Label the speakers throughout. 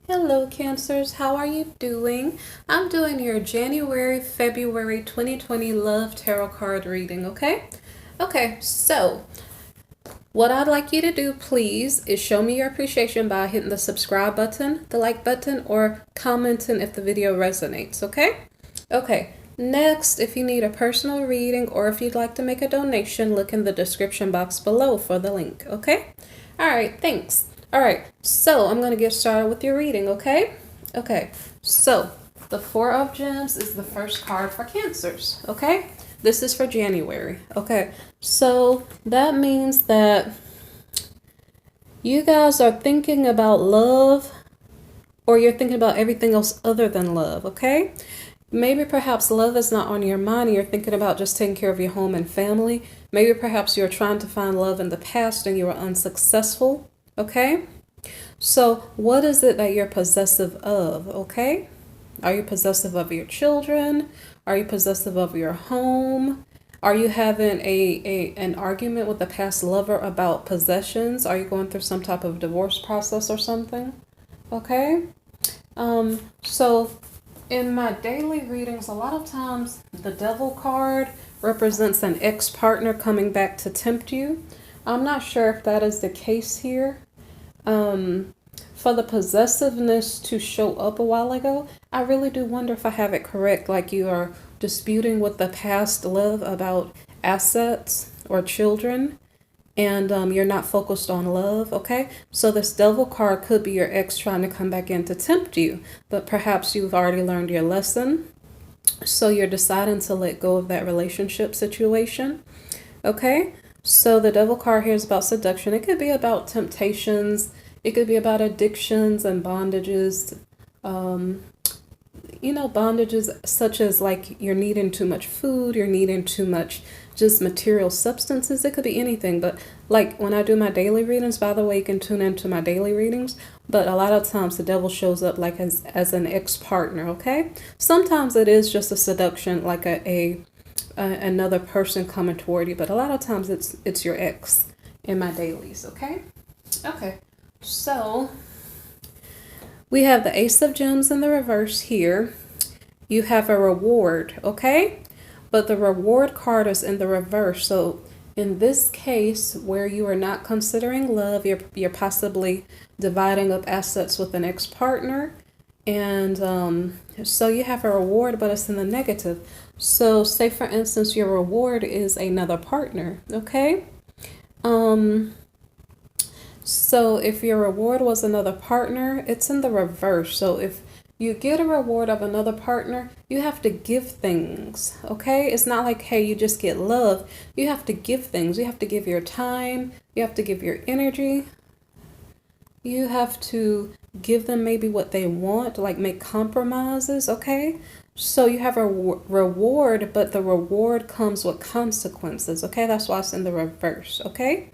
Speaker 1: Hello, Cancers. How are you doing? I'm doing your January, February 2020 Love Tarot card reading, okay? Okay, so what I'd like you to do, please, is show me your appreciation by hitting the subscribe button, the like button, or commenting if the video resonates, okay? Okay, next, if you need a personal reading or if you'd like to make a donation, look in the description box below for the link, okay? All right, thanks. All right, so I'm going to get started with your reading, okay? Okay, so the Four of Gems is the first card for Cancers, okay? This is for January, okay? So that means that you guys are thinking about love or you're thinking about everything else other than love, okay? Maybe perhaps love is not on your mind and you're thinking about just taking care of your home and family. Maybe perhaps you're trying to find love in the past and you were unsuccessful, okay? So what is it that you're possessive of, okay? Are you possessive of your children? Are you possessive of your home? Are you having an argument with a past lover about possessions? Are you going through some type of divorce process or something? Okay? So in my daily readings, a lot of times the Devil card represents an ex-partner coming back to tempt you. I'm not sure if that is the case here. For the possessiveness to show up a while ago, I really do wonder if I have it correct, like you are disputing with the past love about assets or children, and you're not focused on love, okay? So this Devil card could be your ex trying to come back in to tempt you, but perhaps you've already learned your lesson, so you're deciding to let go of that relationship situation, okay? So the Devil card here is about seduction. It could be about temptations. It could be about addictions and bondages. Bondages such as like you're needing too much food, you're needing too much just material substances. It could be anything. But like when I do my daily readings, by the way, you can tune into my daily readings. But a lot of times the devil shows up like as an ex-partner, okay? Sometimes it is just a seduction, like another person coming toward you, but a lot of times it's your ex in my dailies, okay? Okay, so we have the Ace of Gems in the reverse here. You have a reward, okay? But the reward card is in the reverse. So in this case, where you are not considering love, you're possibly dividing up assets with an ex-partner. And so you have a reward, but it's in the negative. So say, for instance, your reward is another partner, okay? So if your reward was another partner, it's in the reverse. So if you get a reward of another partner, you have to give things, okay? It's not like, hey, you just get love. You have to give things. You have to give your time. You have to give your energy. You have to give them maybe what they want, like make compromises, okay? So you have a reward, but the reward comes with consequences, okay? That's why it's in the reverse, okay?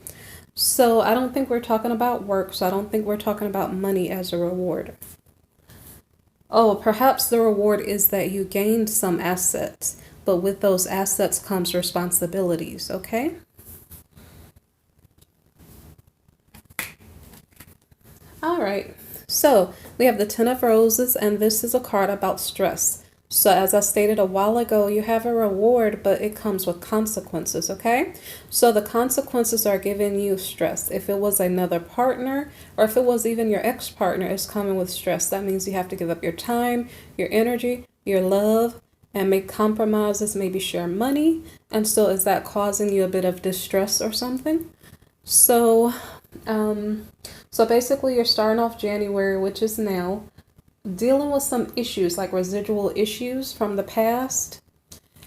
Speaker 1: So I don't think we're talking about work, so I don't think we're talking about money as a reward. Oh, perhaps the reward is that you gained some assets, but with those assets comes responsibilities, okay? All right, so we have the Ten of Roses, and this is a card about stress. So as I stated a while ago, you have a reward, but it comes with consequences, okay? So the consequences are giving you stress. If it was another partner, or if it was even your ex-partner, it's coming with stress. That means you have to give up your time, your energy, your love, and make compromises, maybe share money. And so is that causing you a bit of distress or something? So, so basically you're starting off January, which is now, dealing with some issues like residual issues from the past.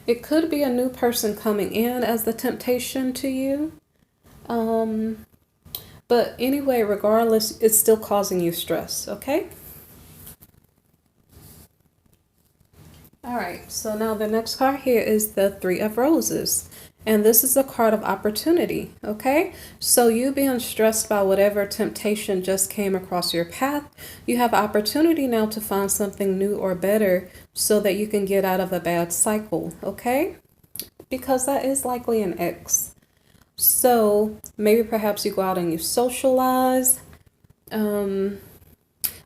Speaker 1: It could be a new person coming in as the temptation to you. But anyway, regardless, it's still causing you stress, okay? All right, so now the next card here is the Three of Roses. And this is a card of opportunity, okay? So you being stressed by whatever temptation just came across your path, you have opportunity now to find something new or better so that you can get out of a bad cycle, okay? Because that is likely an ex. So maybe perhaps you go out and you socialize. I'm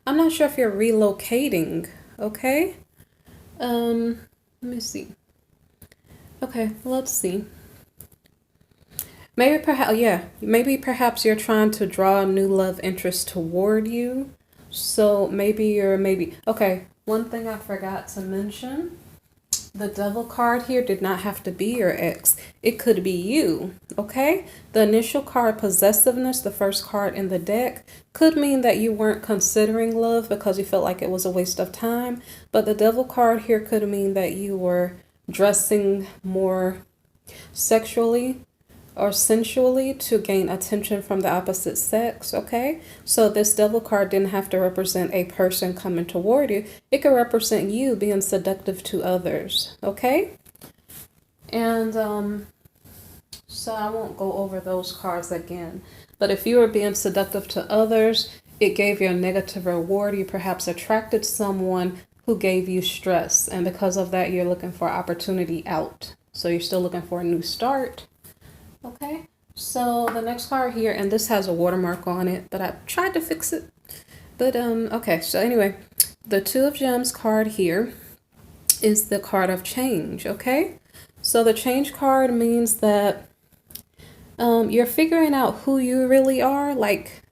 Speaker 1: I'm not sure if you're relocating, okay? Let me see. Okay, let's see. Maybe perhaps you're trying to draw a new love interest toward you. So okay, one thing I forgot to mention. The devil card here did not have to be your ex. It could be you, okay? The initial card, possessiveness, the first card in the deck, could mean that you weren't considering love because you felt like it was a waste of time. But the devil card here could mean that you were dressing more sexually or sensually to gain attention from the opposite sex, okay? So this devil card didn't have to represent a person coming toward you. It could represent you being seductive to others, okay? And so I won't go over those cards again. But if you were being seductive to others, it gave you a negative reward. You perhaps attracted someone who gave you stress. And because of that, you're looking for opportunity out. So you're still looking for a new start. Okay, so the next card here, and this has a watermark on it, but I tried to fix it. But okay, so anyway, the Two of Gems card here is the card of change, okay? So the change card means that you're figuring out who you really are. Like,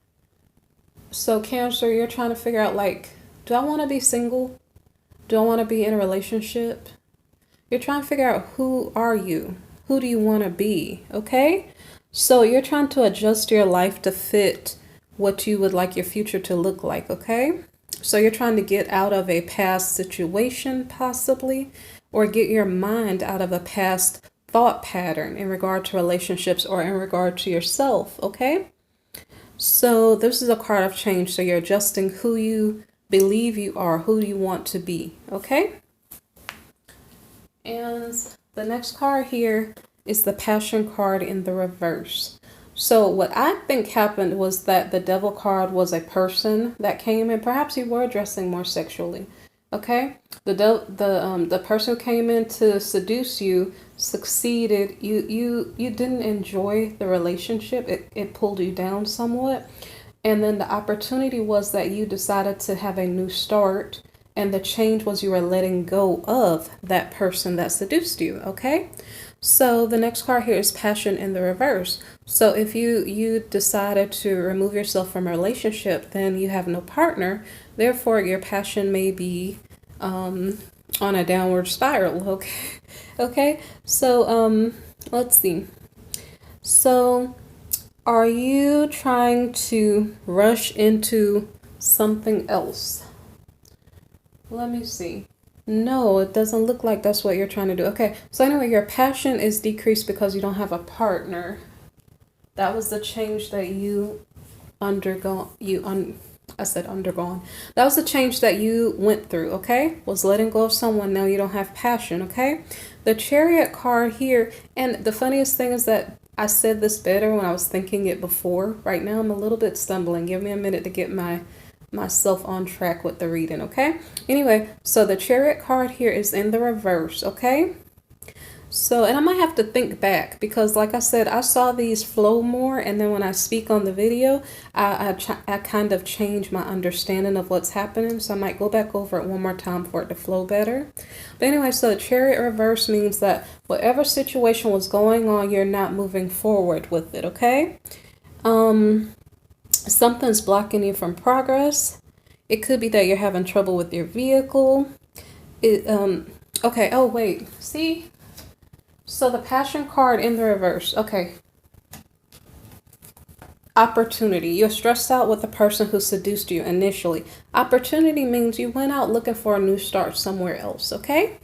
Speaker 1: so Cancer, you're trying to figure out, like, do I want to be single? Do I want to be in a relationship? You're trying to figure out, who are you? Who do you want to be? Okay? So you're trying to adjust your life to fit what you would like your future to look like. Okay? So you're trying to get out of a past situation, possibly, or get your mind out of a past thought pattern in regard to relationships or in regard to yourself. Okay? So this is a card of change. So you're adjusting who you believe you are, who you want to be. Okay? And the next card here is the Passion card in the reverse. So what I think happened was that the Devil card was a person that came in. Perhaps you were dressing more sexually. Okay, the person who came in to seduce you succeeded. You didn't enjoy the relationship. It pulled you down somewhat, and then the opportunity was that you decided to have a new start. And the change was you were letting go of that person that seduced you, okay? So the next card here is Passion in the reverse. So if you decided to remove yourself from a relationship, then you have no partner. Therefore, your passion may be on a downward spiral, okay? Okay, so let's see. So are you trying to rush into something else? Let me see. No, it doesn't look like that's what you're trying to do. Okay, so anyway, your passion is decreased because you don't have a partner. That was the change that you undergone. I said undergone. That was the change that you went through, okay? Was letting go of someone. Now you don't have passion, okay? The Chariot card here, and the funniest thing is that I said this better when I was thinking it before. Right now I'm a little bit stumbling. Give me a minute to get myself on track with the reading, okay? Anyway, so the Chariot card here is in the reverse, okay? So, and I might have to think back because like I said, I saw these flow more, and then when I speak on the video, I kind of change my understanding of what's happening, so I might go back over it one more time for it to flow better. But anyway, so the Chariot reverse means that whatever situation was going on, you're not moving forward with it, okay? Something's blocking you from progress. It could be that you're having trouble with your vehicle. Okay, oh wait, see? So the Passion card in the reverse, okay. Opportunity. You're stressed out with the person who seduced you initially. Opportunity means you went out looking for a new start somewhere else, okay?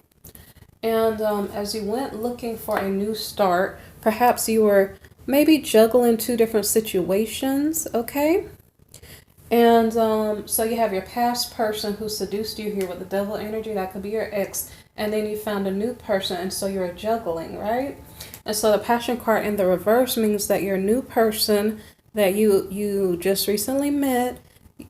Speaker 1: And as you went looking for a new start, perhaps you were maybe juggling two different situations, okay? And so you have your past person who seduced you here with the Devil energy. That could be your ex. And then you found a new person, and so you're juggling, right? And so the Passion card in the reverse means that your new person that you just recently met,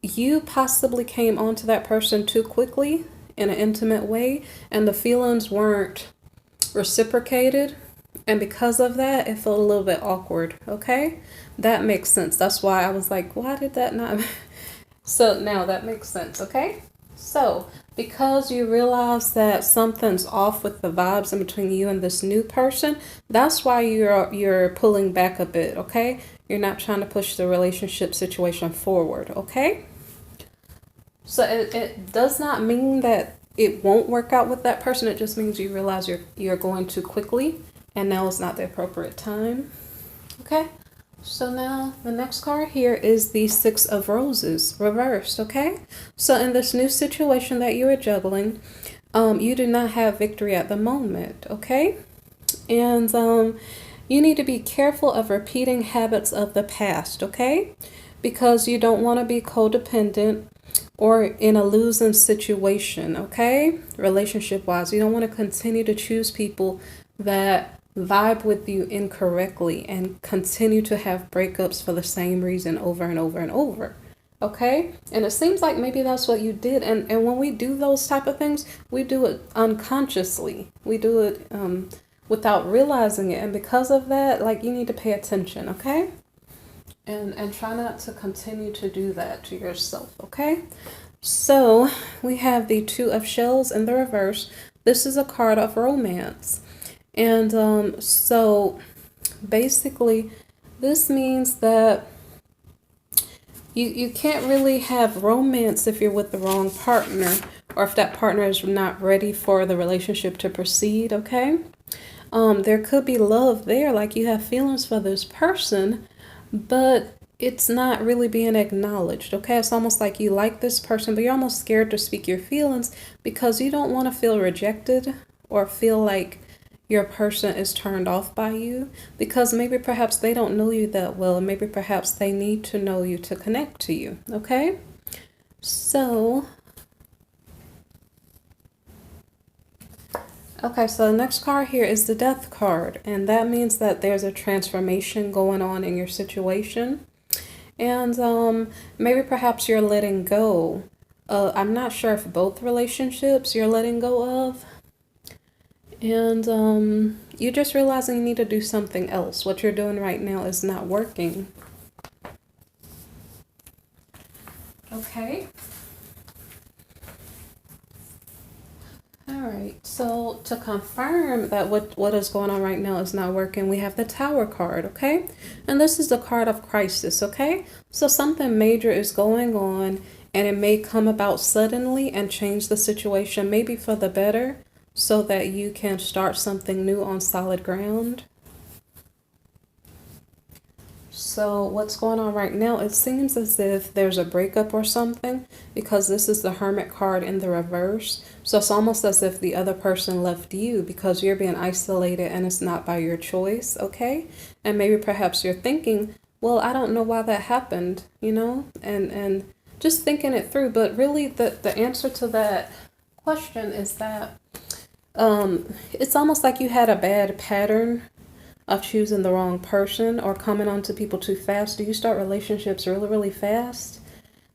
Speaker 1: you possibly came onto that person too quickly in an intimate way, and the feelings weren't reciprocated. And because of that, it felt a little bit awkward, okay? That makes sense. That's why I was like, why did that not... So now that makes sense, okay? So because you realize that something's off with the vibes in between you and this new person, that's why you're pulling back a bit, okay? You're not trying to push the relationship situation forward, okay? So it does not mean that it won't work out with that person. It just means you realize you're going too quickly and now is not the appropriate time. Okay? So now the next card here is the Six of Roses reversed, okay? So in this new situation that you are juggling, you do not have victory at the moment, okay? And you need to be careful of repeating habits of the past, okay? Because you don't want to be codependent or in a losing situation, okay? Relationship wise, you don't want to continue to choose people that vibe with you incorrectly and continue to have breakups for the same reason over and over and over. Okay? And it seems like maybe that's what you did. And when we do those type of things, we do it unconsciously. We do it without realizing it. And because of that, like, you need to pay attention, okay? And try not to continue to do that to yourself, okay? So we have the Two of Shells in the reverse. This is a card of romance. And so basically this means that you can't really have romance if you're with the wrong partner, or if that partner is not ready for the relationship to proceed, okay? There could be love there, like you have feelings for this person, but it's not really being acknowledged, okay? It's almost like you like this person, but you're almost scared to speak your feelings because you don't want to feel rejected or feel like your person is turned off by you, because maybe perhaps they don't know you that well, and maybe perhaps they need to know you to connect to you, okay? So the next card here is the Death card, and that means that there's a transformation going on in your situation. And maybe perhaps you're letting go. I'm not sure if both relationships you're letting go of. And you're just realizing you need to do something else. What you're doing right now is not working. Okay. All right. So to confirm that what is going on right now is not working, we have the Tower card, okay? And this is the card of crisis, okay? So something major is going on, and it may come about suddenly and change the situation, maybe for the better, so that you can start something new on solid ground. So what's going on right now, it seems as if there's a breakup or something, because this is the Hermit card in the reverse. So it's almost as if the other person left you because you're being isolated and it's not by your choice, okay? And maybe perhaps you're thinking, well, I don't know why that happened, you know, and just thinking it through. But really the answer to that question is that it's almost like you had a bad pattern of choosing the wrong person or coming on to people too fast. Do you start relationships really, really fast?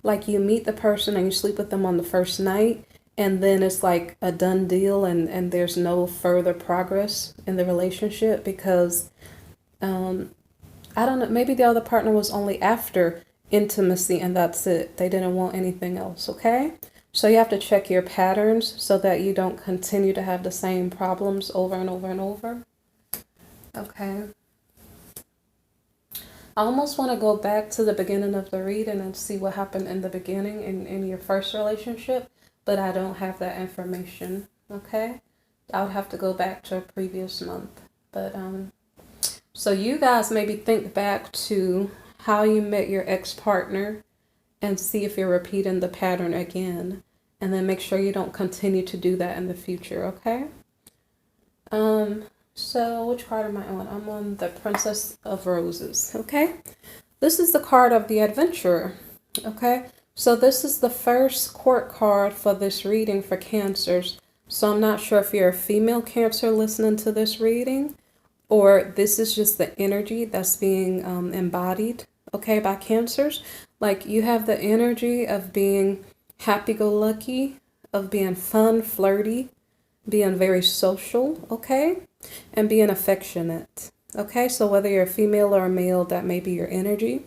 Speaker 1: Like you meet the person and you sleep with them on the first night, and then it's like a done deal, and there's no further progress in the relationship because, I don't know, maybe the other partner was only after intimacy and that's it. They didn't want anything else, okay? So you have to check your patterns so that you don't continue to have the same problems over and over and over. Okay. I almost want to go back to the beginning of the reading and see what happened in the beginning in your first relationship, but I don't have that information, okay? I would have to go back to a previous month. But so you guys maybe think back to how you met your ex-partner and see if you're repeating the pattern again, and then make sure you don't continue to do that in the future, okay? So which card am I on? I'm on the Princess of Roses, okay? This is the card of the Adventurer, okay? So this is the first court card for this reading for Cancers. So I'm not sure if you're a female Cancer listening to this reading, or this is just the energy that's being embodied, okay, by Cancers. Like you have the energy of being happy-go-lucky, of being fun, flirty, being very social, okay, and being affectionate, okay? So whether you're a female or a male, that may be your energy,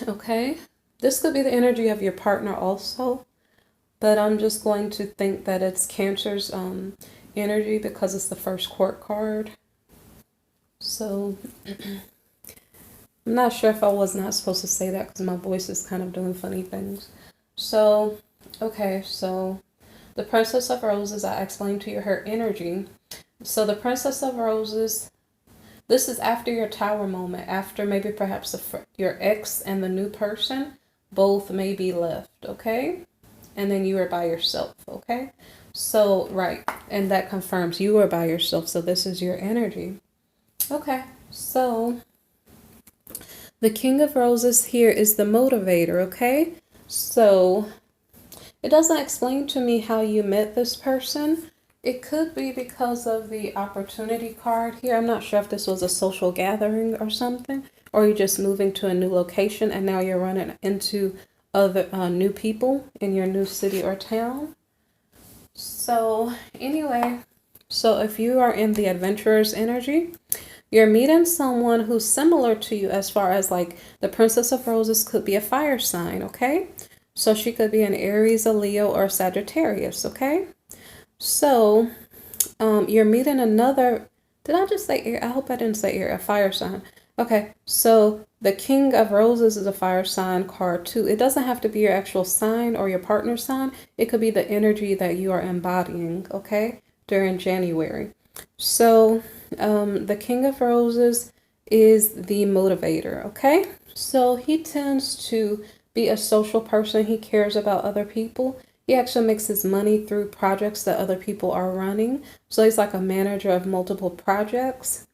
Speaker 1: okay? This could be the energy of your partner also, but I'm just going to think that it's Cancer's energy because it's the first court card. So I'm not sure if I was not supposed to say that because my voice is kind of doing funny things. So, okay, so the Princess of Roses, I explained to you her energy. So the Princess of Roses, this is after your Tower moment, after maybe perhaps your ex and the new person both may be left, okay? And then you are by yourself, okay? So, right, and that confirms you are by yourself, so this is your energy. Okay, so the King of Roses here is the motivator, okay? So it doesn't explain to me how you met this person. It could be because of the opportunity card here. I'm not sure if this was a social gathering or something, or you're just moving to a new location and now you're running into other new people in your new city or town. So anyway, so if you are in the adventurer's energy, you're meeting someone who's similar to you as far as like the Princess of Roses could be a fire sign, okay? So she could be an Aries, a Leo, or Sagittarius, okay? So you're meeting another, did I just say air? I hope I didn't say air, a fire sign. Okay, so the King of Roses is a fire sign card too. It doesn't have to be your actual sign or your partner's sign. It could be the energy that you are embodying, okay, during January. So the King of Roses is the motivator, okay? So he tends to be a social person. He cares about other people. He actually makes his money through projects that other people are running. So he's like a manager of multiple projects.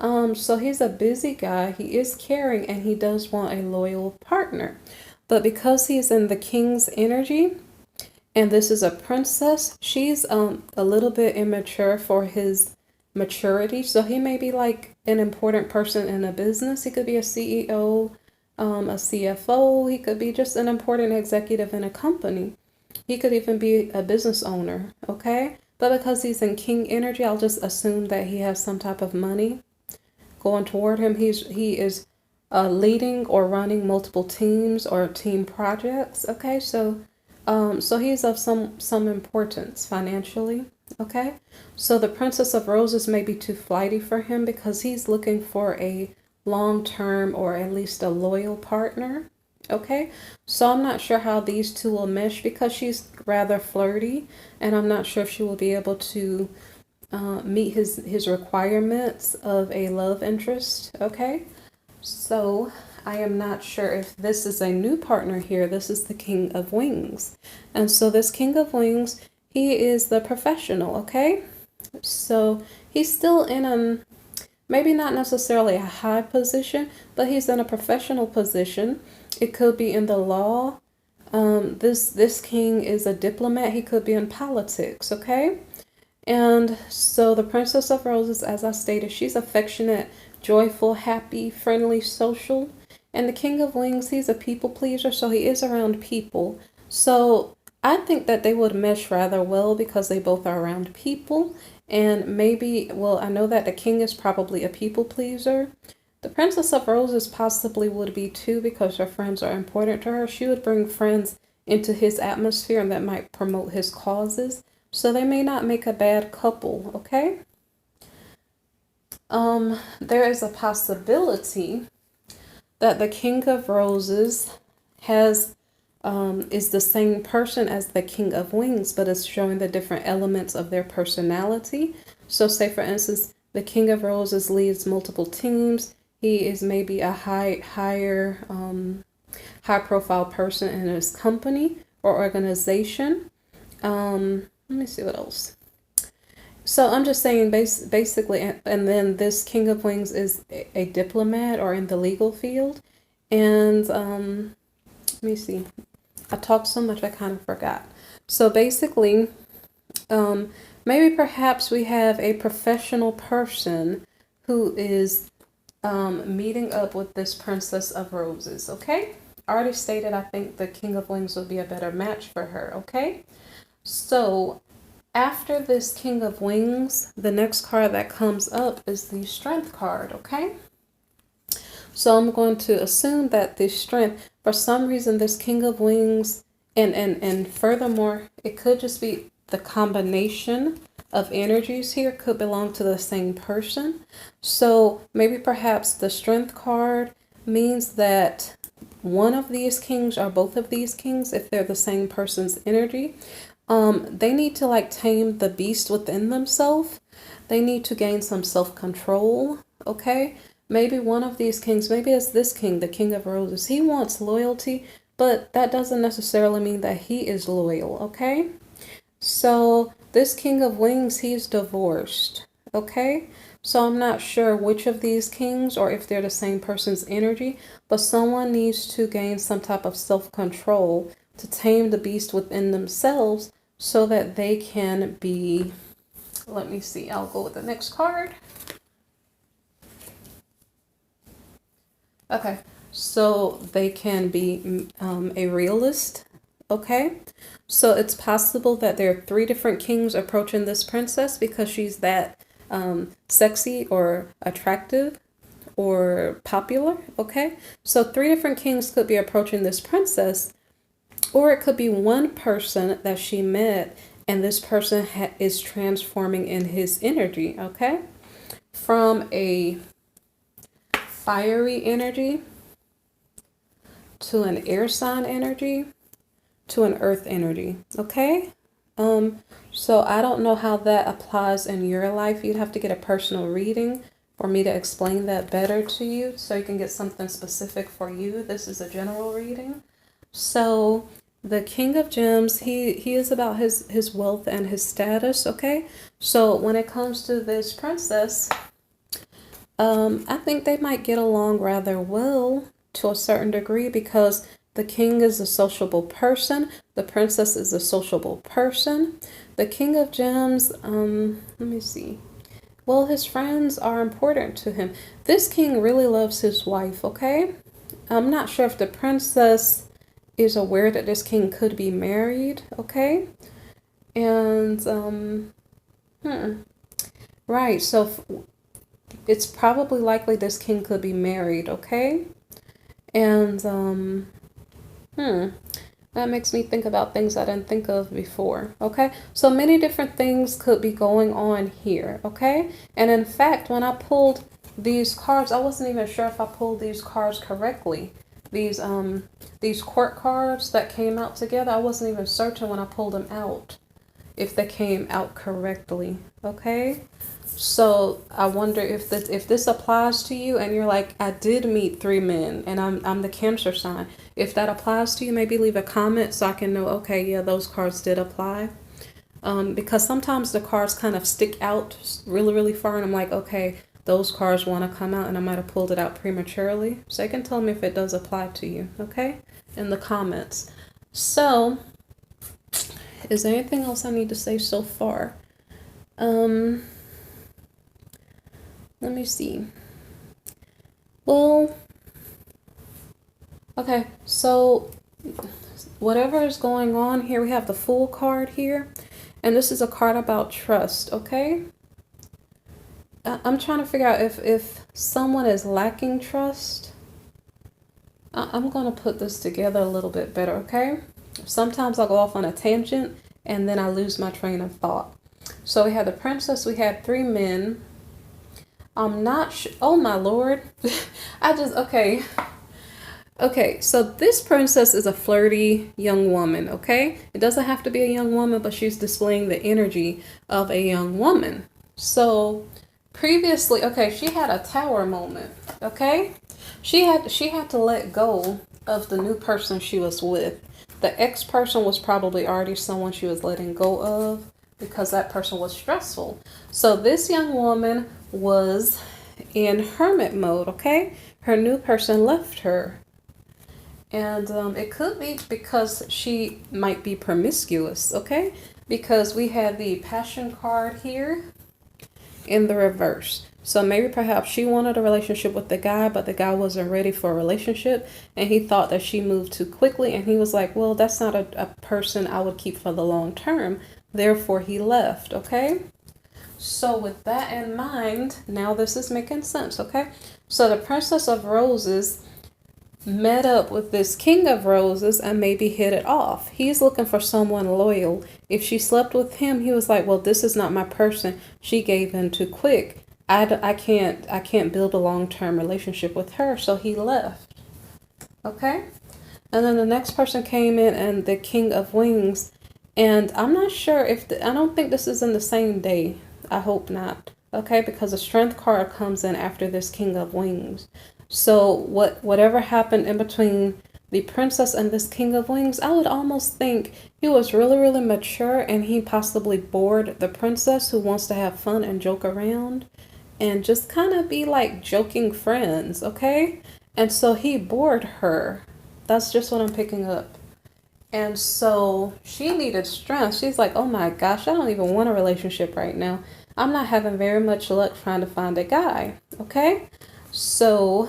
Speaker 1: So he's a busy guy. He is caring and he does want a loyal partner. But because he's in the king's energy, and this is a princess, she's a little bit immature for his maturity. So he may be like an important person in a business. He could be a CEO, a CFO. He could be just an important executive in a company. He could even be a business owner, okay? But because he's in king energy, I'll just assume that he has some type of money going toward him. He is leading or running multiple teams or team projects, okay? So he's of some importance financially, okay? So the Princess of Roses may be too flighty for him because he's looking for a long-term or at least a loyal partner. Okay, so I'm not sure how these two will mesh because she's rather flirty, and I'm not sure if she will be able to meet his requirements of a love interest. Okay, so I am not sure if this is a new partner here. This is the King of Wings, and so this King of Wings, he is the professional. Okay, so he's still in maybe not necessarily a high position, but he's in a professional position. It could be in the law. This king is a diplomat. He could be in politics, okay? And so the Princess of Roses, as I stated, she's affectionate, joyful, happy, friendly, social. And the King of Wings, he's a people pleaser, so he is around people. So I think that they would mesh rather well because they both are around people. And maybe, well, I know that the king is probably a people pleaser. The Princess of Roses possibly would be too because her friends are important to her. She would bring friends into his atmosphere and that might promote his causes. So they may not make a bad couple, okay? There is a possibility that the King of Roses is the same person as the King of Wings, but it's showing the different elements of their personality. So say, for instance, the King of Roses leads multiple teams. He is maybe a high profile person in his company or organization. Let me see what else. So I'm just saying basically, and then this King of Wings is a diplomat or in the legal field. And let me see. I talked so much I kind of forgot. So basically, maybe perhaps we have a professional person who is meeting up with this Princess of Roses, okay? I already stated I think the King of Wings would be a better match for her, okay? So after this King of Wings, the next card that comes up is the Strength card, okay? So I'm going to assume that this strength, for some reason, this King of Wings, and furthermore, it could just be the combination of energies here could belong to the same person. So maybe perhaps the strength card means that one of these kings or both of these kings, if they're the same person's energy, they need to like tame the beast within themselves. They need to gain some self-control. Okay, maybe one of these kings, maybe it's this king, the King of Roses, he wants loyalty, but that doesn't necessarily mean that he is loyal. Okay, so this King of Wings, he's divorced. Okay, so I'm not sure which of these kings or if they're the same person's energy, but someone needs to gain some type of self-control to tame the beast within themselves so that they can be, let me see, I'll go with the next card. Okay, so they can be a realist. Okay, so it's possible that there are 3 different kings approaching this princess because she's that sexy or attractive or popular. Okay, so 3 different kings could be approaching this princess, or it could be one person that she met and this person is transforming in his energy. Okay, from a fiery energy to an air sign energy to an earth energy. Okay, so I don't know how that applies in your life. You'd have to get a personal reading for me to explain that better to you so you can get something specific for you. This is a general reading. So the King of Gems, he is about his wealth and his status. Okay, so when it comes to this princess, I think they might get along rather well to a certain degree because the king is a sociable person. The princess is a sociable person. The King of Gems, let me see. Well, his friends are important to him. This king really loves his wife, okay? I'm not sure if the princess is aware that this king could be married, okay? And, right, so it's probably likely this king could be married, okay? And, that makes me think about things I didn't think of before, okay? So many different things could be going on here, okay? And in fact, when I pulled these cards, I wasn't even sure if I pulled these cards correctly. These court cards that came out together, I wasn't even certain when I pulled them out if they came out correctly, okay? So I wonder if this applies to you and you're like, I did meet 3 men and I'm the Cancer sign. If that applies to you, maybe leave a comment so I can know, okay, yeah, those cards did apply. Because sometimes the cards kind of stick out really, really far and I'm like, okay, those cards want to come out and I might have pulled it out prematurely. So you can tell me if it does apply to you, okay, in the comments. So is there anything else I need to say so far? Let me see. Well, okay, so whatever is going on here, we have the Fool card here, and this is a card about trust, okay? I'm trying to figure out if someone is lacking trust. I'm going to put this together a little bit better, okay? Sometimes I'll go off on a tangent, and then I lose my train of thought. So we had the princess, we had 3 men. I'm not sure. Oh my lord. Okay. Okay, so this princess is a flirty young woman, okay? It doesn't have to be a young woman, but she's displaying the energy of a young woman. So previously, okay, she had a tower moment, okay? She had to let go of the new person she was with. The ex person was probably already someone she was letting go of because that person was stressful. So this young woman was in hermit mode, okay? Her new person left her. And it could be because she might be promiscuous, okay? Because we had the passion card here in the reverse. So maybe perhaps she wanted a relationship with the guy, but the guy wasn't ready for a relationship. And he thought that she moved too quickly. And he was like, well, that's not a person I would keep for the long term. Therefore, he left, okay? So with that in mind, now this is making sense, okay? So the Princess of Roses met up with this King of Roses and maybe hit it off. He's looking for someone loyal. If she slept with him, he was like, well, this is not my person. She gave in too quick. I can't build a long-term relationship with her. So he left. Okay. And then the next person came in and the King of Wings. And I'm not sure if, I don't think this is in the same day. I hope not. Okay, because the Strength card comes in after this King of Wings. So whatever happened in between the princess and this King of Wings, I would almost think he was really, really mature and he possibly bored the princess who wants to have fun and joke around and just kind of be like joking friends, okay? And so he bored her. That's just what I'm picking up. And so she needed strength. She's like, oh my gosh, I don't even want a relationship right now. I'm not having very much luck trying to find a guy, okay? So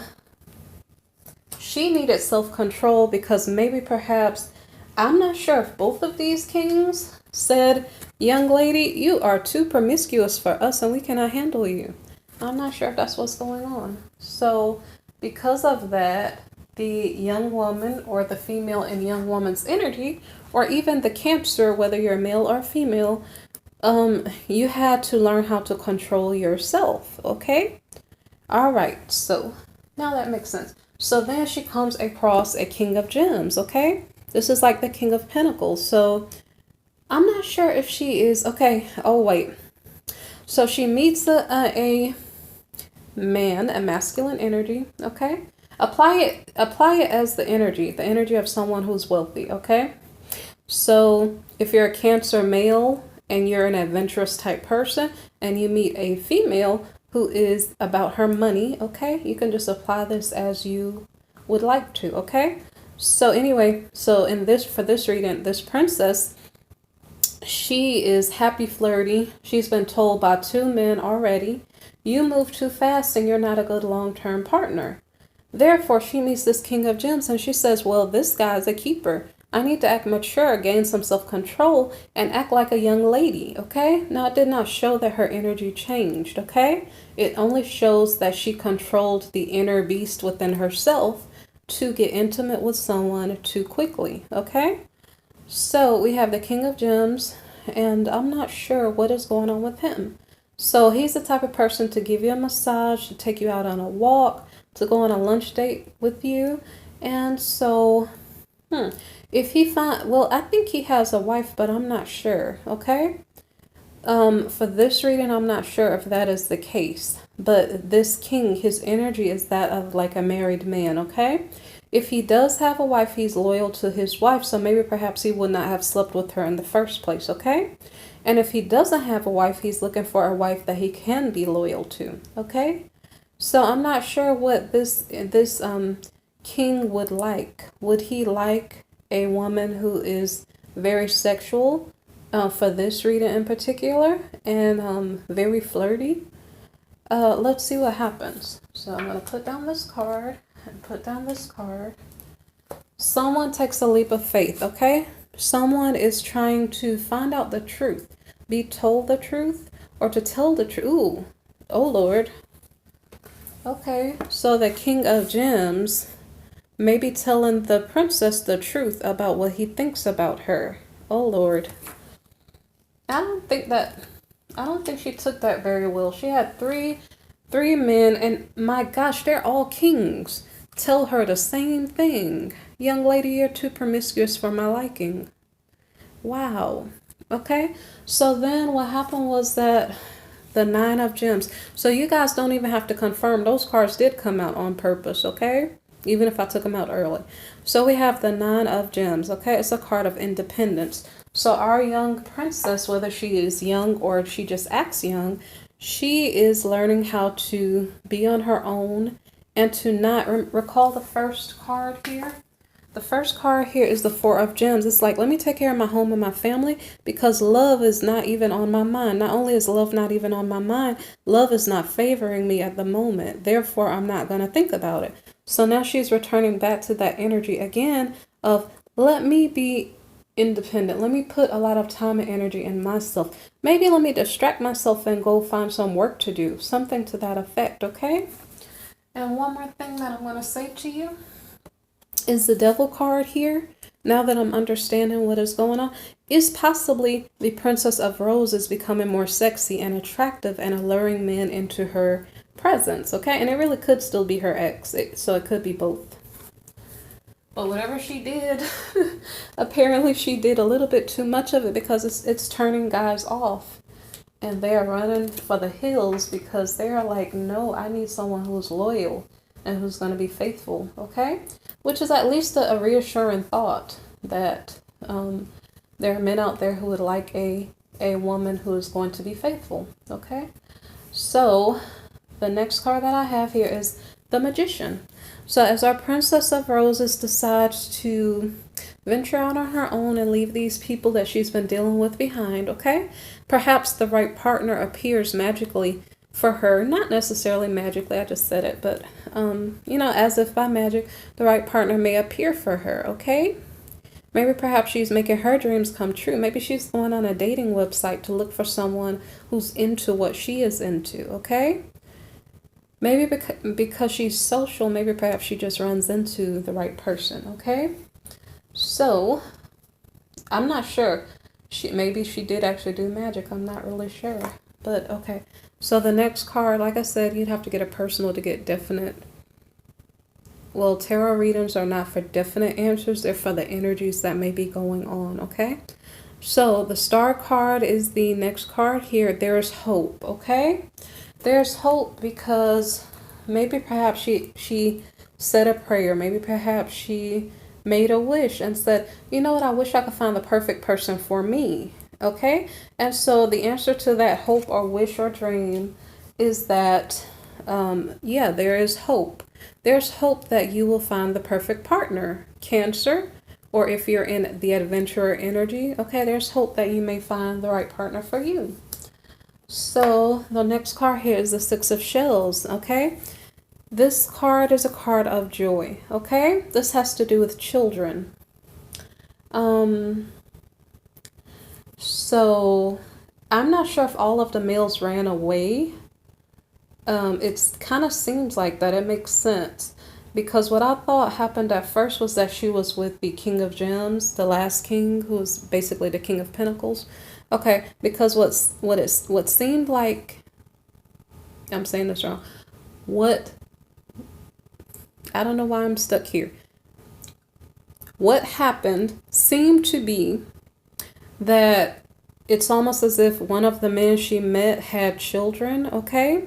Speaker 1: she needed self-control because maybe perhaps, I'm not sure if both of these kings said, young lady, you are too promiscuous for us and we cannot handle you. I'm not sure if that's what's going on. So because of that, the young woman or the female in young woman's energy, or even the Cancer, whether you're male or female, you had to learn how to control yourself, okay? All right, so now that makes sense. So then she comes across a King of Gems, okay? This is like the King of Pentacles. So I'm not sure if she is, okay, oh wait. So she meets a man, a masculine energy, okay? Apply it as the energy of someone who's wealthy, okay? So if you're a Cancer male and you're an adventurous type person and you meet a female who is about her money, okay, you can just apply this as you would like to, okay? So anyway, so for this reading, this princess, she is happy flirty. She's been told by 2 men already, you move too fast and you're not a good long-term partner. Therefore, she meets this King of Gems and she says, well, this guy's a keeper. I need to act mature, gain some self-control, and act like a young lady, okay? Now, it did not show that her energy changed, okay? It only shows that she controlled the inner beast within herself to get intimate with someone too quickly, okay? So we have the King of Gems, and I'm not sure what is going on with him. So he's the type of person to give you a massage, to take you out on a walk, to go on a lunch date with you. And so, if he well, I think he has a wife, but I'm not sure, okay? For this reading, I'm not sure if that is the case, but this king, his energy is that of like a married man, okay? If he does have a wife, he's loyal to his wife, so maybe perhaps he would not have slept with her in the first place, okay? And if he doesn't have a wife, he's looking for a wife that he can be loyal to, okay? So I'm not sure what this king would like. Would he like a woman who is very sexual, for this reading in particular, and very flirty? Let's see what happens. So I'm going to put down this card and put down this card. Someone takes a leap of faith, okay? Someone is trying to find out the truth, be told the truth, or to tell the truth. Ooh, oh Lord. Okay, so the King of Gems may be telling the princess the truth about what he thinks about her. Oh Lord. I don't think she took that very well. She had three men, and my gosh, they're all kings. Tell her the same thing. Young lady, you're too promiscuous for my liking. Wow. Okay, so then what happened was that the 9 of Gems. So you guys don't even have to confirm. Those cards did come out on purpose, okay? Even if I took them out early. So we have the 9 of Gems, okay? It's a card of independence. So our young princess, whether she is young or she just acts young, she is learning how to be on her own and to not recall the first card here. The first card here is the 4 of Gems. It's like, let me take care of my home and my family because love is not even on my mind. Not only is love not even on my mind, love is not favoring me at the moment. Therefore, I'm not going to think about it. So now she's returning back to that energy again of let me be independent. Let me put a lot of time and energy in myself. Maybe let me distract myself and go find some work to do. Something to that effect, okay? And one more thing that I'm going to say to you is the Devil card here. Now that I'm understanding what is going on, is possibly the Princess of Roses becoming more sexy and attractive and alluring men into her presence, okay? And it really could still be her ex, so it could be both. But whatever she did, apparently she did a little bit too much of it, because it's turning guys off. And they're running for the hills because they're like, no, I need someone who's loyal and who's going to be faithful, okay? Which is at least a reassuring thought that there are men out there who would like a woman who is going to be faithful, okay? So the next card that I have here is the Magician. So as our Princess of Roses decides to venture out on her own and leave these people that she's been dealing with behind, okay? Perhaps the right partner appears magically for her. Not necessarily magically, I just said it, but, you know, as if by magic, the right partner may appear for her, okay? Maybe perhaps she's making her dreams come true. Maybe she's going on a dating website to look for someone who's into what she is into, okay? Maybe because she's social, maybe perhaps she just runs into the right person, okay? So, I'm not sure. Maybe she did actually do magic. I'm not really sure. But, okay. So, the next card, like I said, you'd have to get a personal to get definite. Well, tarot readings are not for definite answers. They're for the energies that may be going on, okay? So, the Star card is the next card here. There's hope, okay? There's hope because maybe perhaps she said a prayer. Maybe perhaps she made a wish and said, you know what, I wish I could find the perfect person for me. Okay? And so the answer to that hope or wish or dream is that, yeah, there is hope. There's hope that you will find the perfect partner. Cancer, or if you're in the adventurer energy, okay, there's hope that you may find the right partner for you. So the next card here is the Six of Shells, okay? This card is a card of joy, okay? This has to do with children. So I'm not sure if all of the males ran away. It kind of seems like that. It makes sense. Because what I thought happened at first was that she was with the King of Gems, the last king, who was basically the King of Pentacles. Okay, because what seemed like, I'm saying this wrong. I don't know why I'm stuck here. What happened seemed to be that it's almost as if one of the men she met had children, okay?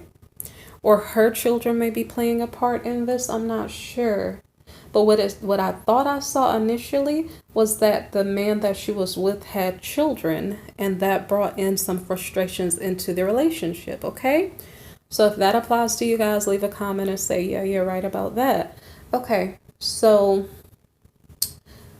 Speaker 1: Or her children may be playing a part in this, I'm not sure. But what I thought I saw initially was that the man that she was with had children, and that brought in some frustrations into the relationship, okay? So if that applies to you guys, leave a comment and say, yeah, you're right about that. Okay, so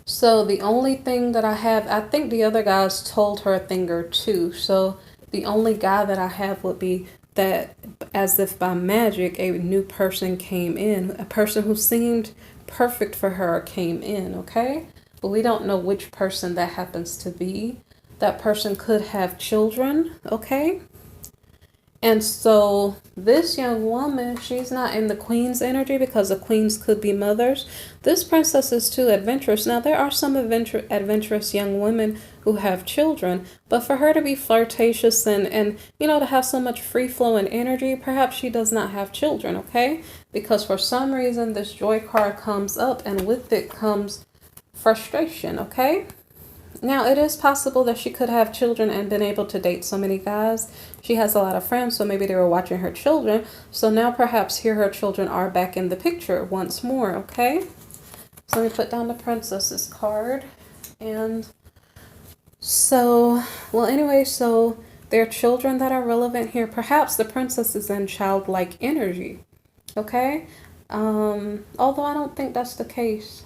Speaker 1: the only thing that I have, I think the other guys told her a thing or two. So the only guy that I have would be that, as if by magic, a new person came in, a person who seemed perfect for her came in, okay? But we don't know which person that happens to be. That person could have children, okay? And so this young woman, she's not in the queen's energy because the queens could be mothers. This princess is too adventurous. Now, there are some adventurous young women who have children, but for her to be flirtatious and you know, to have so much free-flowing energy, perhaps she does not have children, okay? Because for some reason, this joy card comes up, and with it comes frustration, okay? Now, it is possible that she could have children and been able to date so many guys. She has a lot of friends, so maybe they were watching her children. So now perhaps here her children are back in the picture once more, okay? So let me put down the princess's card. And so, well, anyway, so there are children that are relevant here. Perhaps the princess is in childlike energy, okay? Although I don't think that's the case.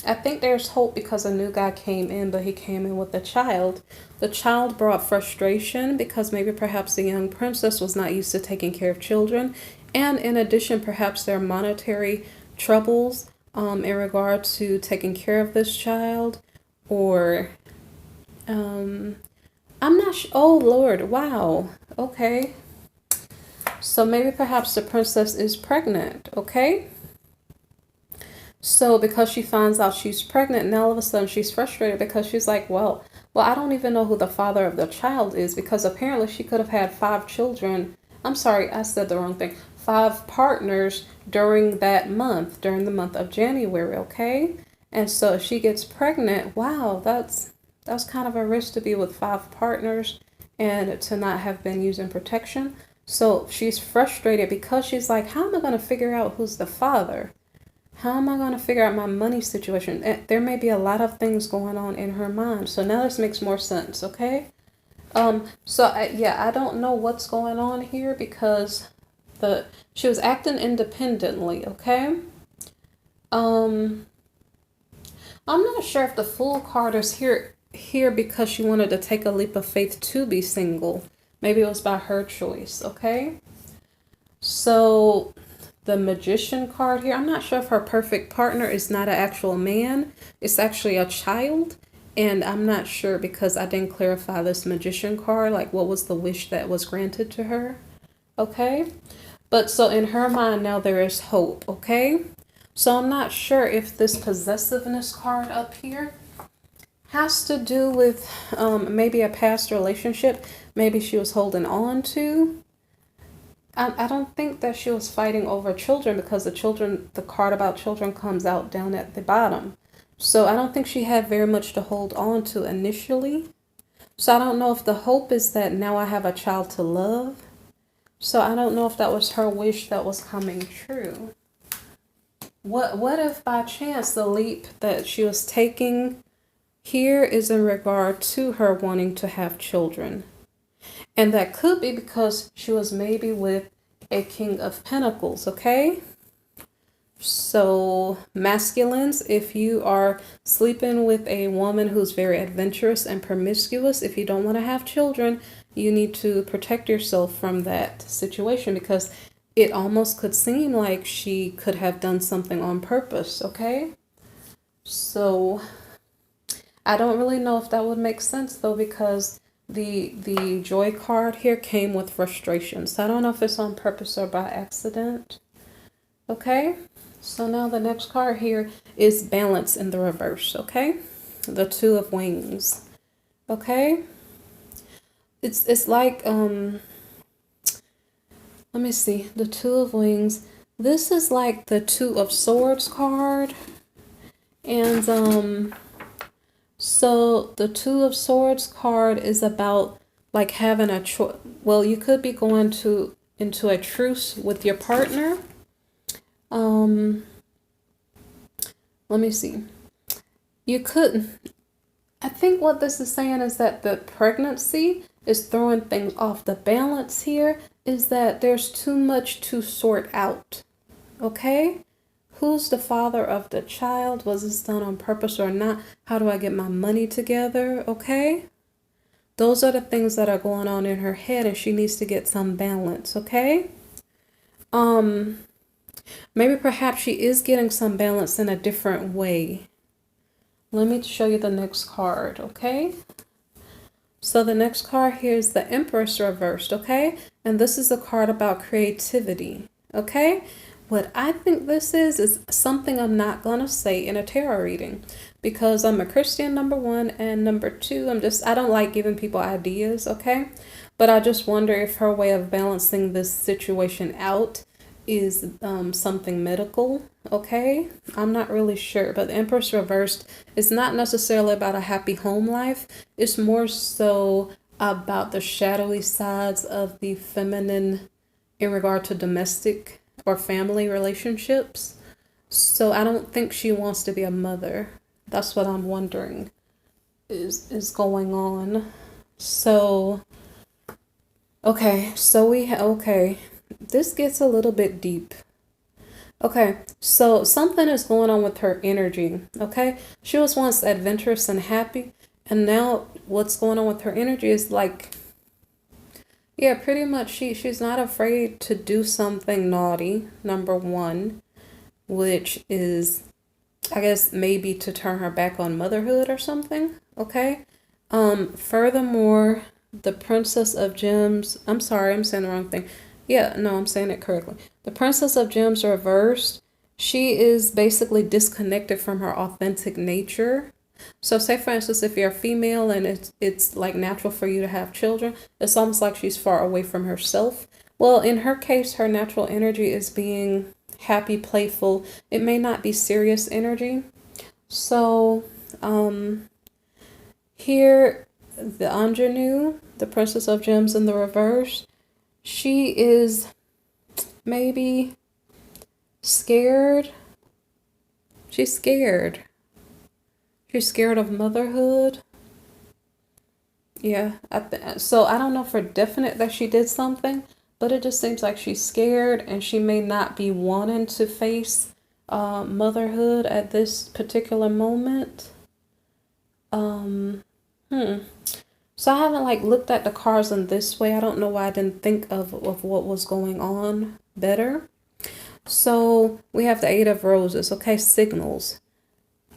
Speaker 1: I think there's hope because a new guy came in, but he came in with a child. The child brought frustration because maybe perhaps the young princess was not used to taking care of children. And in addition, perhaps there are monetary troubles in regard to taking care of this child. Or, I'm not sure. Oh, Lord. Wow. Okay. So maybe perhaps the princess is pregnant, okay? So because she finds out she's pregnant, now all of a sudden she's frustrated because she's like, well, I don't even know who the father of the child is, because apparently she could have had 5 children. I'm sorry, I said the wrong thing. 5 partners during that month, during the month of January, okay? And so if she gets pregnant, wow, that's kind of a risk to be with 5 partners and to not have been using protection. So she's frustrated because she's like, how am I going to figure out who's the father? How am I going to figure out my money situation? There may be a lot of things going on in her mind. So now this makes more sense, okay? I don't know what's going on here because she was acting independently, okay? I'm not sure if the Fool card is here because she wanted to take a leap of faith to be single. Maybe it was by her choice, okay? So the Magician card here, I'm not sure if her perfect partner is not an actual man. It's actually a child. And I'm not sure because I didn't clarify this Magician card, like what was the wish that was granted to her. Okay. But so in her mind now there is hope. Okay. So I'm not sure if this possessiveness card up here has to do with maybe a past relationship. Maybe she was holding on to. I don't think that she was fighting over children because the card about children comes out down at the bottom. So I don't think she had very much to hold on to initially. So I don't know if the hope is that now I have a child to love. So I don't know if that was her wish that was coming true. What if by chance the leap that she was taking here is in regard to her wanting to have children? And that could be because she was maybe with a King of Pentacles, okay? So masculines, if you are sleeping with a woman who's very adventurous and promiscuous, if you don't want to have children, you need to protect yourself from that situation because it almost could seem like she could have done something on purpose, okay? So I don't really know if that would make sense though, because the Joy card here came with frustration. So I don't know if it's on purpose or by accident. Okay, so now the next card here is Balance in the reverse, okay? The Two of Wings, okay? It's like, let me see, the Two of Wings. This is like the Two of Swords card. And so the Two of Swords card is about like having a choice. Well, you could be going into a truce with your partner. Let me see. You could, I think what this is saying is that the pregnancy is throwing things off. The balance here is that there's too much to sort out. Okay? Who's the father of the child? Was this done on purpose or not? How do I get my money together? Okay? Those are the things that are going on in her head, and she needs to get some balance, okay? Maybe perhaps she is getting some balance in a different way. Let me show you the next card, okay? So the next card here is the Empress reversed, okay? And this is a card about creativity, okay? What I think this is something I'm not going to say in a tarot reading because I'm a Christian, number one, and number two, I don't like giving people ideas, okay? But I just wonder if her way of balancing this situation out is something medical, okay? I'm not really sure, but the Empress reversed is not necessarily about a happy home life. It's more so about the shadowy sides of the feminine in regard to domestic or family relationships. So I don't think she wants to be a mother. That's what I'm wondering is going on. So, okay, this gets a little bit deep. Okay, so something is going on with her energy, okay? She was once adventurous and happy, and now what's going on with her energy is like, yeah, pretty much she's not afraid to do something naughty, number one, which is, I guess, maybe to turn her back on motherhood or something, okay? Furthermore, the Princess of Gems, I'm sorry, I'm saying the wrong thing. Yeah, no, I'm saying it correctly. The Princess of Gems reversed, she is basically disconnected from her authentic nature. So say for instance, if you're a female and it's like natural for you to have children, it's almost like she's far away from herself. Well, in her case, her natural energy is being happy, playful. It may not be serious energy. So, here, the ingenue, the Princess of Gems in the reverse, she is maybe scared. She's scared. She's scared of motherhood. Yeah, so I don't know for definite that she did something, but it just seems like she's scared and she may not be wanting to face motherhood at this particular moment. Um, hmm. So I haven't like looked at the cards in this way. I don't know why I didn't think of what was going on better. So we have the Eight of Roses. Okay, signals.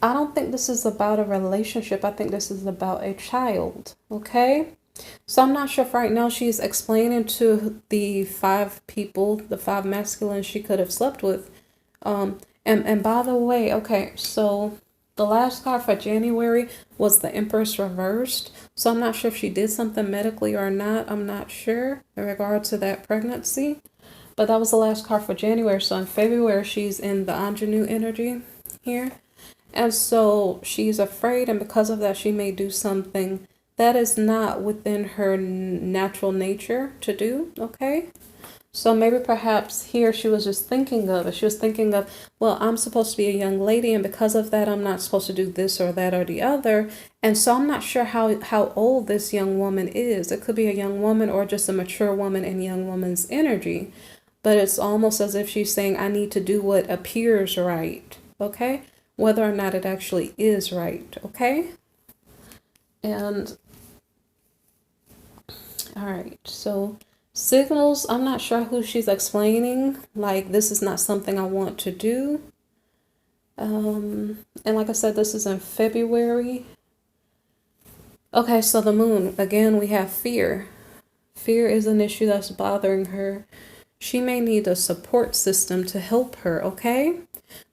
Speaker 1: I don't think this is about a relationship. I think this is about a child. Okay. So I'm not sure if right now she's explaining to the five people, the five masculines she could have slept with. And by the way, okay, so the last card for January was the Empress reversed. So I'm not sure if she did something medically or not. I'm not sure in regard to that pregnancy. But that was the last card for January. So in February, she's in the ingenue energy here. And so she's afraid, and because of that, she may do something that is not within her natural nature to do, okay? So maybe perhaps here she was just thinking of it. She was thinking of, well, I'm supposed to be a young lady, and because of that, I'm not supposed to do this or that or the other. And so I'm not sure how old this young woman is. It could be a young woman or just a mature woman in young woman's energy. But it's almost as if she's saying, I need to do what appears right, okay? Whether or not it actually is right, okay? And, all right, so signals, I'm not sure who she's explaining. Like, this is not something I want to do. And like I said, this is in February. Okay, so the moon, again, we have fear. Fear is an issue that's bothering her. She may need a support system to help her, okay?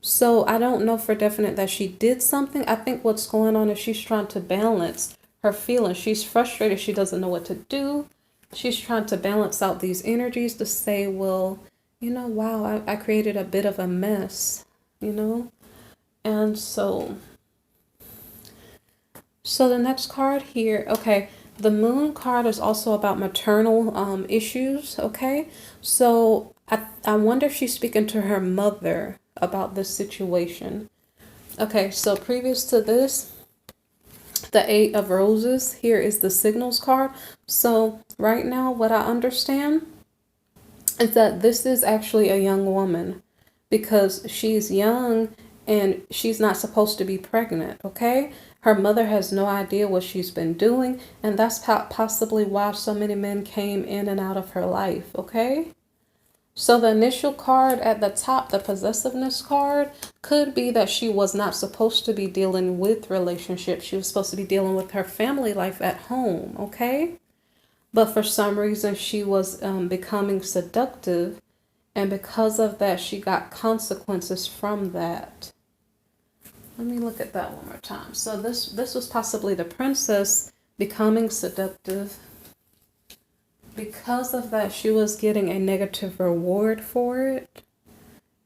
Speaker 1: So I don't know for definite that she did something. I think what's going on is she's trying to balance her feelings. She's frustrated. She doesn't know what to do. She's trying to balance out these energies to say, well, you know, wow, I created a bit of a mess, you know? And so the next card here, okay, the moon card is also about maternal issues, okay? So I wonder if she's speaking to her mother about this situation. Okay, so previous to this, the Eight of Roses, here is the signals card. So right now, what I understand is that this is actually a young woman because she's young and she's not supposed to be pregnant, okay? Her mother has no idea what she's been doing, and that's possibly why so many men came in and out of her life, okay? So the initial card at the top, the possessiveness card, could be that she was not supposed to be dealing with relationships. She was supposed to be dealing with her family life at home, okay? But for some reason, she was becoming seductive, and because of that, she got consequences from that. Let me look at that one more time. So this was possibly the princess becoming seductive. Because of that, she was getting a negative reward for it.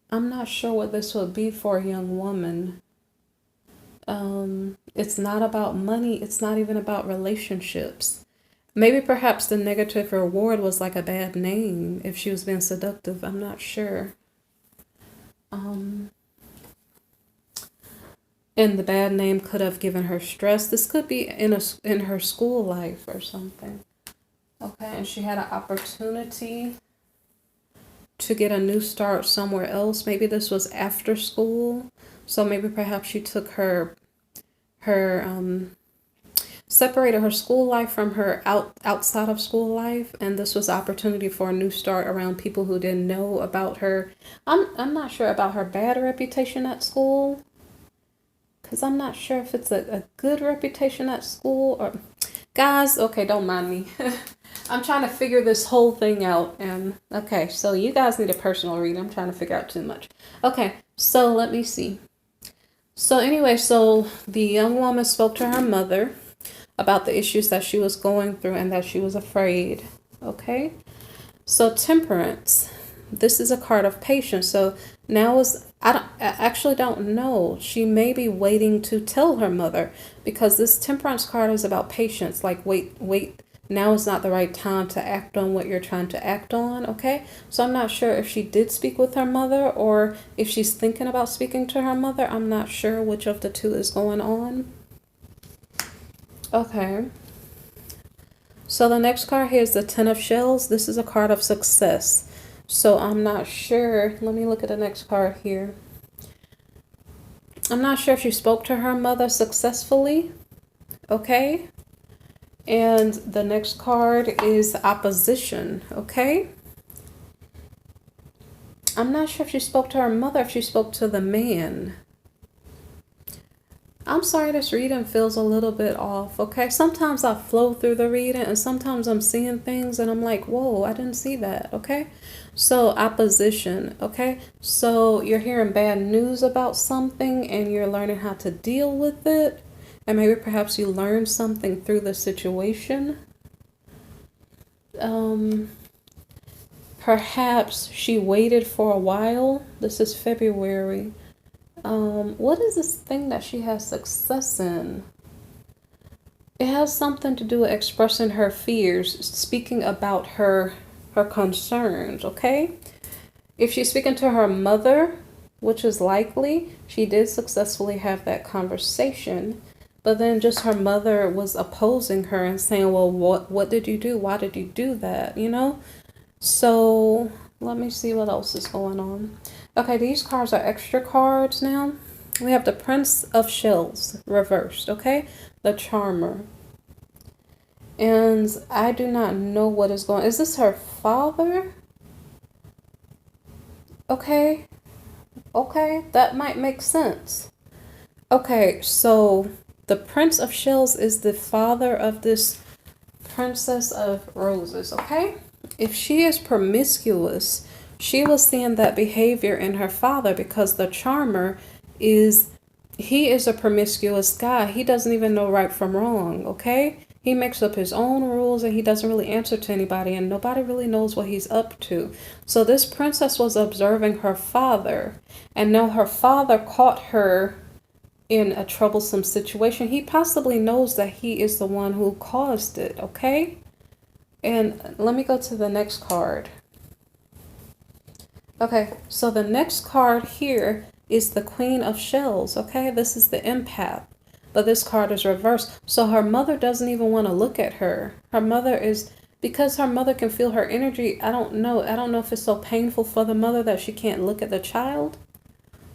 Speaker 1: I'm not sure what this would be for a young woman. It's not about money. It's not even about relationships. Maybe perhaps the negative reward was like a bad name if she was being seductive. I'm not sure. And the bad name could have given her stress. This could be in her school life or something. Okay, and she had an opportunity to get a new start somewhere else. Maybe this was after school. So maybe perhaps she took her separated her school life from her outside of school life, and this was opportunity for a new start around people who didn't know about her. I'm not sure about her bad reputation at school, because I'm not sure if it's a good reputation at school or guys, okay, don't mind me. I'm trying to figure this whole thing out. And okay, so you guys need a personal read. I'm trying to figure out too much. Okay, so let me see. So anyway, so the young woman spoke to her mother about the issues that she was going through and that she was afraid. Okay, so temperance. This is a card of patience. So now I actually don't know. She may be waiting to tell her mother, because this temperance card is about patience. Like wait. Now is not the right time to act on what you're trying to act on, okay? So I'm not sure if she did speak with her mother or if she's thinking about speaking to her mother. I'm not sure which of the two is going on. Okay. So the next card here is the Ten of Shells. This is a card of success. So I'm not sure. Let me look at the next card here. I'm not sure if she spoke to her mother successfully, okay? And the next card is opposition, okay? I'm not sure if she spoke to her mother, if she spoke to the man. I'm sorry, this reading feels a little bit off, okay? Sometimes I flow through the reading and sometimes I'm seeing things and I'm like, whoa, I didn't see that, okay? So opposition, okay? So you're hearing bad news about something and you're learning how to deal with it. And maybe perhaps you learned something through the situation. Perhaps she waited for a while. This is February. What is this thing that she has success in? It has something to do with expressing her fears, speaking about her concerns, okay? If she's speaking to her mother, which is likely, she did successfully have that conversation. But then just her mother was opposing her and saying, well, what did you do? Why did you do that? You know? So let me see what else is going on. Okay, these cards are extra cards now. We have the Prince of Shells reversed, okay? The Charmer. And I do not know what is going on. Is this her father? Okay. Okay, that might make sense. Okay, so the Prince of Shells is the father of this Princess of Roses, okay? If she is promiscuous, she was seeing that behavior in her father, because the Charmer he is a promiscuous guy. He doesn't even know right from wrong, okay? He makes up his own rules and he doesn't really answer to anybody and nobody really knows what he's up to. So this princess was observing her father, and now her father caught her in a troublesome situation. He possibly knows that he is the one who caused it, okay? And let me go to the next card. Okay, so the next card here is the Queen of Shells, okay? This is the empath, but this card is reversed. So her mother doesn't even want to look at her. Her mother is, because her mother can feel her energy, I don't know if it's so painful for the mother that she can't look at the child.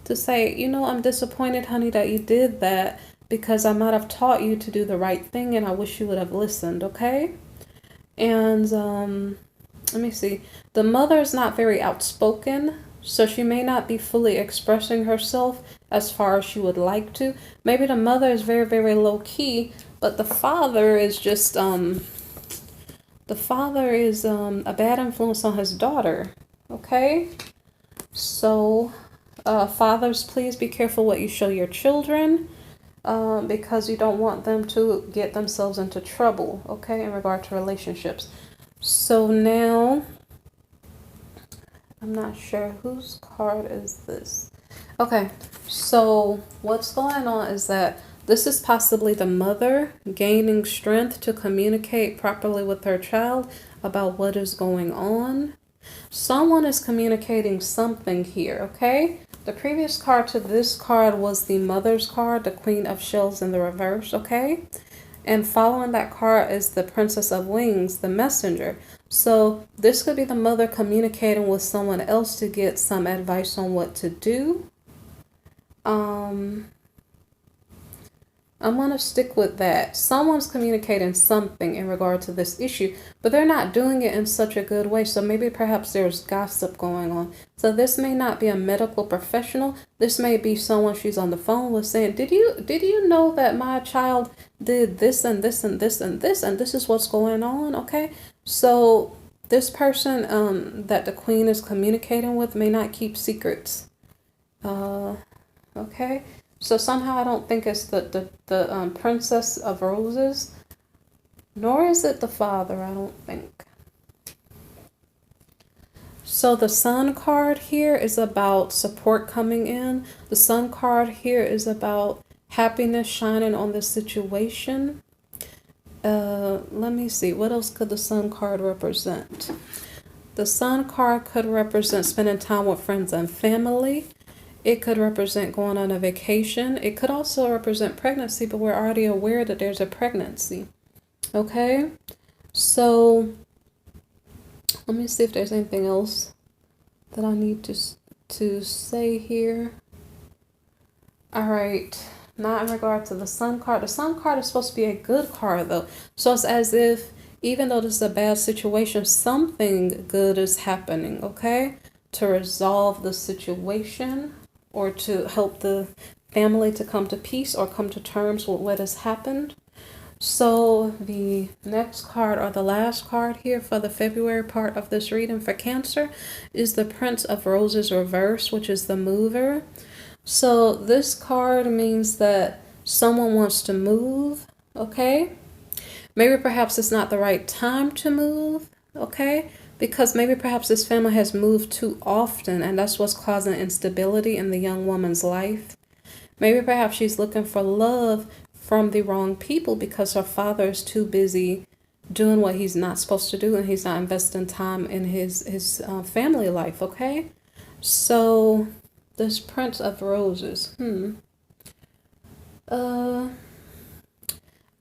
Speaker 1: To say, you know, I'm disappointed, honey, that you did that, because I might have taught you to do the right thing and I wish you would have listened, okay? And let me see. The mother is not very outspoken, so she may not be fully expressing herself as far as she would like to. Maybe the mother is very, very low key, but the father is just a bad influence on his daughter, okay? So fathers, please be careful what you show your children, because you don't want them to get themselves into trouble, okay, in regard to relationships. So now, I'm not sure whose card is this. Okay, so what's going on is that this is possibly the mother gaining strength to communicate properly with her child about what is going on. Someone is communicating something here, okay? The previous card to this card was the mother's card, the Queen of Shells in the reverse, okay? And following that card is the Princess of Wings, the messenger. So this could be the mother communicating with someone else to get some advice on what to do. I'm going to stick with that. Someone's communicating something in regard to this issue, but they're not doing it in such a good way. So maybe perhaps there's gossip going on. So this may not be a medical professional. This may be someone she's on the phone with saying, did you know that my child did this and this and this and this, and this is what's going on? Okay. So this person that the queen is communicating with may not keep secrets. Okay. So somehow I don't think it's the Princess of Roses, nor is it the father, I don't think. So the Sun card here is about support coming in. The Sun card here is about happiness shining on the situation. Let me see. What else could the Sun card represent? The Sun card could represent spending time with friends and family. It could represent going on a vacation. It could also represent pregnancy, but we're already aware that there's a pregnancy. Okay? So let me see if there's anything else that I need to say here. All right. Not in regard to the Sun card. The Sun card is supposed to be a good card, though. So it's as if, even though this is a bad situation, something good is happening, okay? To resolve the situation or to help the family to come to peace or come to terms with what has happened. So the next card, or the last card here for the February part of this reading for Cancer, is the Prince of Roses reverse, which is the mover. So this card means that someone wants to move, okay? Maybe perhaps it's not the right time to move, okay? Because maybe perhaps this family has moved too often, and that's what's causing instability in the young woman's life. Maybe perhaps she's looking for love from the wrong people because her father is too busy doing what he's not supposed to do, and he's not investing time in his family life, okay? So this Prince of Roses, I'm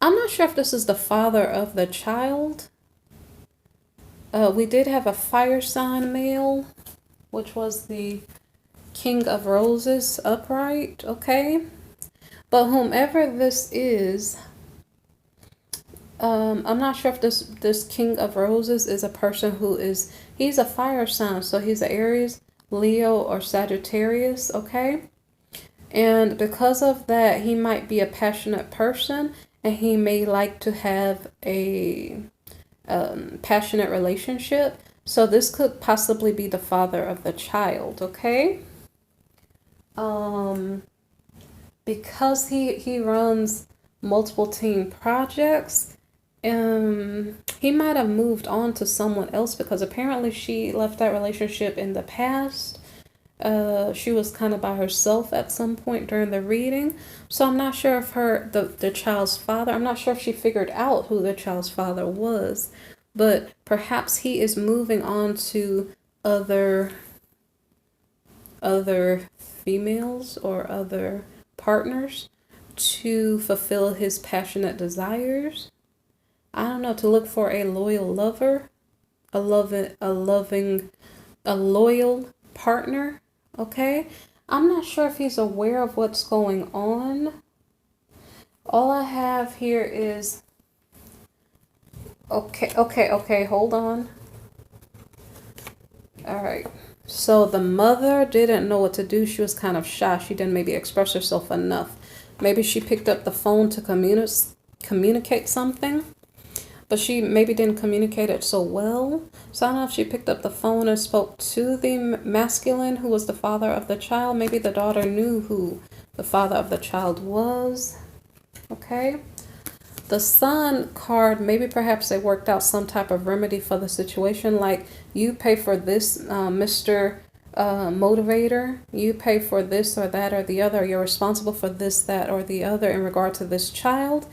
Speaker 1: not sure if this is the father of the child. We did have a fire sign male, which was the King of Roses upright, okay? But whomever this is, I'm not sure if this King of Roses is a person who he's a fire sign, so he's an Aries, Leo, or Sagittarius, okay? And because of that, he might be a passionate person, and he may like to have a passionate relationship. So this could possibly be the father of the child, okay? Because he runs multiple team projects, he might have moved on to someone else, because apparently she left that relationship in the past. She was kind of by herself at some point during the reading. So I'm not sure if the child's father, I'm not sure if she figured out who the child's father was, but perhaps he is moving on to other females or other partners to fulfill his passionate desires. I don't know, to look for a loyal lover, a loyal partner, okay? I'm not sure if he's aware of what's going on. All I have here is, okay, hold on. All right. So the mother didn't know what to do. She was kind of shy. She didn't maybe express herself enough. Maybe she picked up the phone to communicate something, but she maybe didn't communicate it so well. So I don't know if she picked up the phone and spoke to the masculine who was the father of the child. Maybe the daughter knew who the father of the child was. Okay. The Sun card, maybe perhaps they worked out some type of remedy for the situation, like you pay for this, Mr. Motivator, you pay for this or that or the other, you're responsible for this, that, or the other in regard to this child,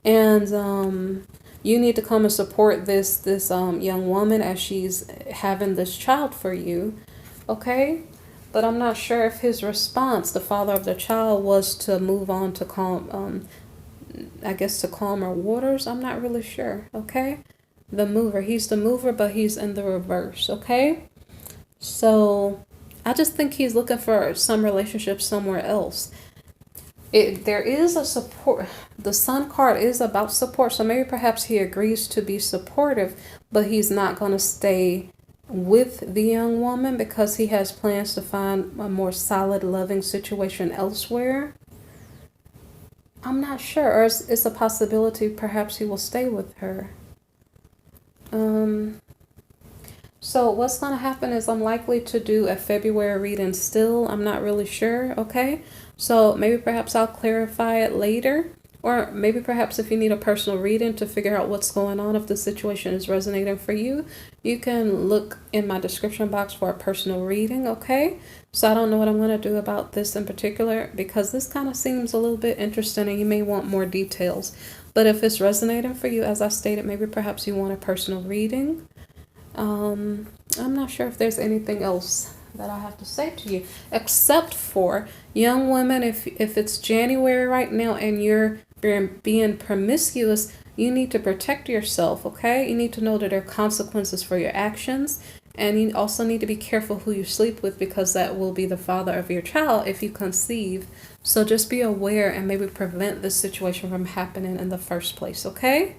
Speaker 1: and you need to come and support this young woman as she's having this child for you, okay? But I'm not sure if his response, the father of the child, was to move on to to calmer waters. I'm not really sure, okay? The mover, he's the mover, but he's in the reverse, okay? So I just think he's looking for some relationship somewhere else. There is a support. The Sun card is about support, so maybe perhaps he agrees to be supportive, but he's not going to stay with the young woman because he has plans to find a more solid, loving situation elsewhere. I'm not sure, or it's a possibility perhaps he will stay with her. So what's going to happen is I'm likely to do a February reading still. I'm not really sure, okay? So maybe perhaps I'll clarify it later. Or maybe perhaps if you need a personal reading to figure out what's going on, if the situation is resonating for you, you can look in my description box for a personal reading, okay? So I don't know what I'm going to do about this in particular because this kind of seems a little bit interesting and you may want more details. But if it's resonating for you, as I stated, maybe perhaps you want a personal reading. I'm not sure if there's anything else that I have to say to you, except for young women. If it's January right now and you're being promiscuous, you need to protect yourself, okay? You need to know that there are consequences for your actions. And you also need to be careful who you sleep with because that will be the father of your child if you conceive. So just be aware and maybe prevent this situation from happening in the first place, okay?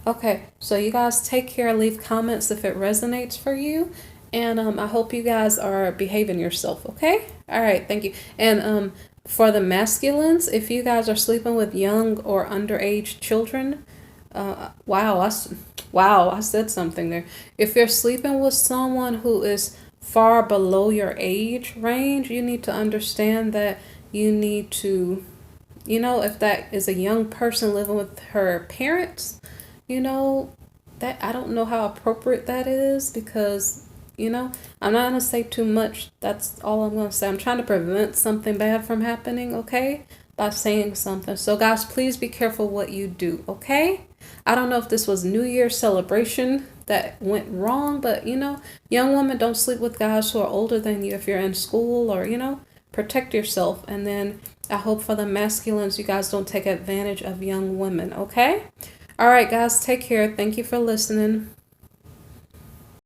Speaker 1: Okay, so you guys take care. Leave comments if it resonates for you. And I hope you guys are behaving yourself, okay? All right, thank you. And for the masculines, if you guys are sleeping with young or underage children, wow, I said something there. If you're sleeping with someone who is far below your age range, you need to understand that you need to, if that is a young person living with her parents, that I don't know how appropriate that is because, I'm not going to say too much. That's all I'm going to say. I'm trying to prevent something bad from happening, okay, by saying something. So, guys, please be careful what you do, okay? I don't know if this was New Year's celebration that went wrong, but, young women, don't sleep with guys who are older than you if you're in school or, protect yourself. And then I hope for the masculines, you guys don't take advantage of young women, okay? All right, guys, take care. Thank you for listening.